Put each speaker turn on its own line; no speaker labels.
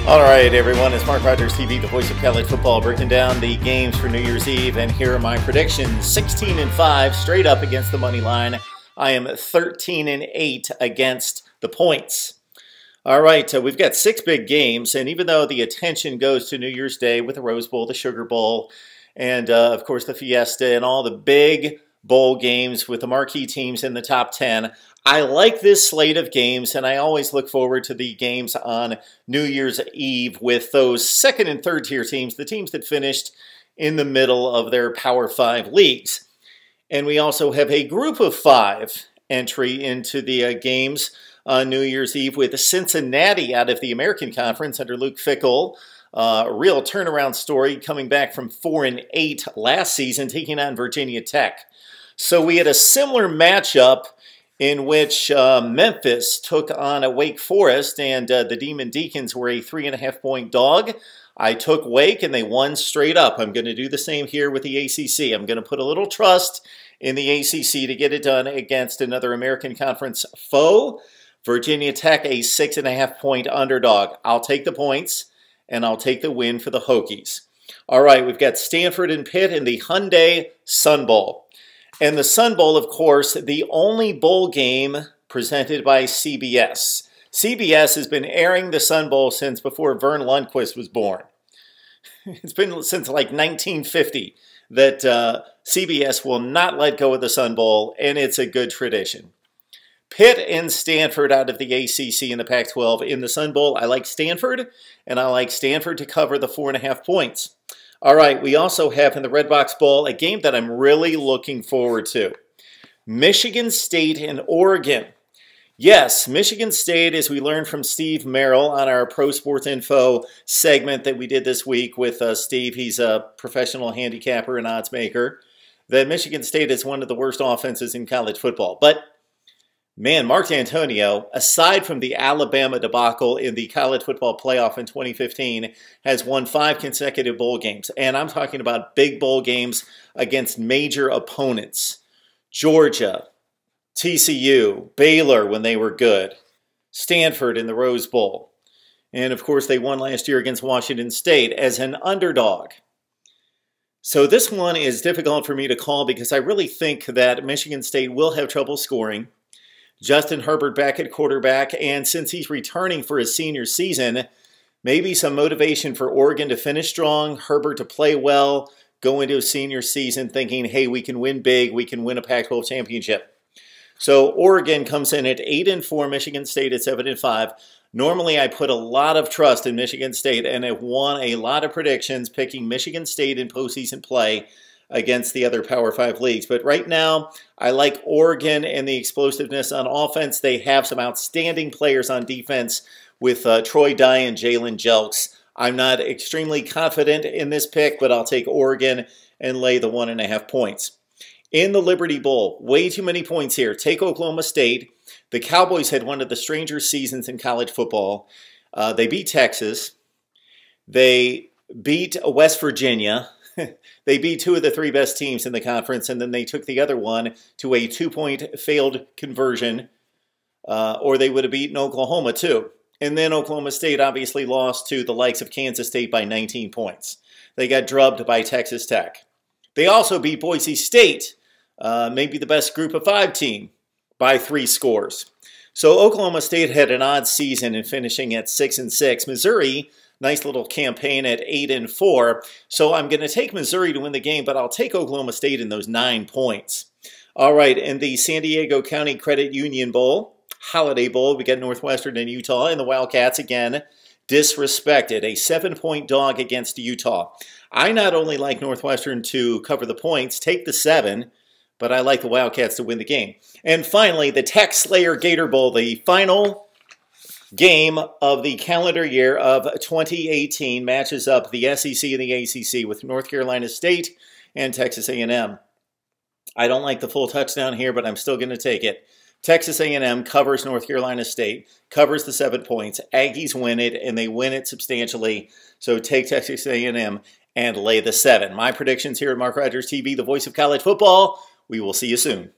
All right, everyone, it's Mark Rogers TV, the voice of college football, breaking down the games for New Year's Eve, and here are my predictions. 16-5 straight up against the money line. I am 13-8 against the points. All right, we've got 6 big games, and even though the attention goes to New Year's Day with the Rose Bowl, the Sugar Bowl, and of course the Fiesta and all the big bowl games with the marquee teams in the top 10, I like this slate of games, and I always look forward to the games on New Year's Eve with those second and third tier teams, the teams that finished in the middle of their Power 5 leagues. And we also have a group of 5 entry into the games on New Year's Eve with Cincinnati out of the American Conference under Luke Fickell. A real turnaround story, coming back from 4-8 last season, taking on Virginia Tech. So we had a similar matchup in which Memphis took on a Wake Forest, and the Demon Deacons were a 3.5-point dog. I took Wake, and they won straight up. I'm going to do the same here with the ACC. I'm going to put a little trust in the ACC to get it done against another American Conference foe. Virginia Tech, a 6.5-point underdog. I'll take the points, and I'll take the win for the Hokies. All right, we've got Stanford and Pitt in the Hyundai Sun Bowl. And the Sun Bowl, of course, the only bowl game presented by CBS. CBS has been airing the Sun Bowl since before Vern Lundquist was born. It's been since like 1950 that CBS will not let go of the Sun Bowl, and it's a good tradition. Pitt and Stanford out of the ACC and the Pac-12 in the Sun Bowl. I like Stanford, and I like Stanford to cover the 4.5 points. All right, we also have in the Redbox Bowl a game that I'm really looking forward to. Michigan State and Oregon. Yes, Michigan State, as we learned from Steve Merrill on our Pro Sports Info segment that we did this week with Steve. He's a professional handicapper and odds maker. That Michigan State is one of the worst offenses in college football. But man, Mark D'Antonio, aside from the Alabama debacle in the college football playoff in 2015, has won 5 consecutive bowl games. And I'm talking about big bowl games against major opponents. Georgia, TCU, Baylor when they were good, Stanford in the Rose Bowl. And of course, they won last year against Washington State as an underdog. So this one is difficult for me to call because I really think that Michigan State will have trouble scoring. Justin Herbert back at quarterback, and since he's returning for his senior season, maybe some motivation for Oregon to finish strong, Herbert to play well, go into his senior season thinking, hey, we can win big, we can win a Pac-12 championship. So Oregon comes in at 8-4, Michigan State at 7-5. Normally I put a lot of trust in Michigan State and have won a lot of predictions picking Michigan State in postseason play against the other Power 5 leagues. But right now, I like Oregon and the explosiveness on offense. They have some outstanding players on defense with Troy Dye and Jalen Jelks. I'm not extremely confident in this pick, but I'll take Oregon and lay the 1.5 points. In the Liberty Bowl, way too many points here. Take Oklahoma State. The Cowboys had one of the stranger seasons in college football. They beat Texas. They beat West Virginia. They beat 2 of the 3 best teams in the conference, and then they took the other one to a 2-point failed conversion, or they would have beaten Oklahoma too. And then Oklahoma State obviously lost to the likes of Kansas State by 19 points. They got drubbed by Texas Tech. They also beat Boise State, maybe the best group of 5 team, by 3 scores. So Oklahoma State had an odd season in finishing at 6-6. Missouri, nice little campaign at 8-4. So I'm going to take Missouri to win the game, but I'll take Oklahoma State in those 9 points. All right, in the San Diego County Credit Union Bowl, Holiday Bowl, we got Northwestern and Utah, and the Wildcats again disrespected. A 7-point dog against Utah. I not only like Northwestern to cover the points, take the 7, but I like the Wildcats to win the game. And finally, the Tech Slayer Gator Bowl, the final game of the calendar year of 2018, matches up the SEC and the ACC with North Carolina State and Texas A&M. I don't like the full touchdown here, but I'm still going to take it. Texas A&M covers North Carolina State, covers the 7 points. Aggies win it, and they win it substantially. So take Texas A&M and lay the 7. My predictions here at Mark Rogers TV, the voice of college football. We will see you soon.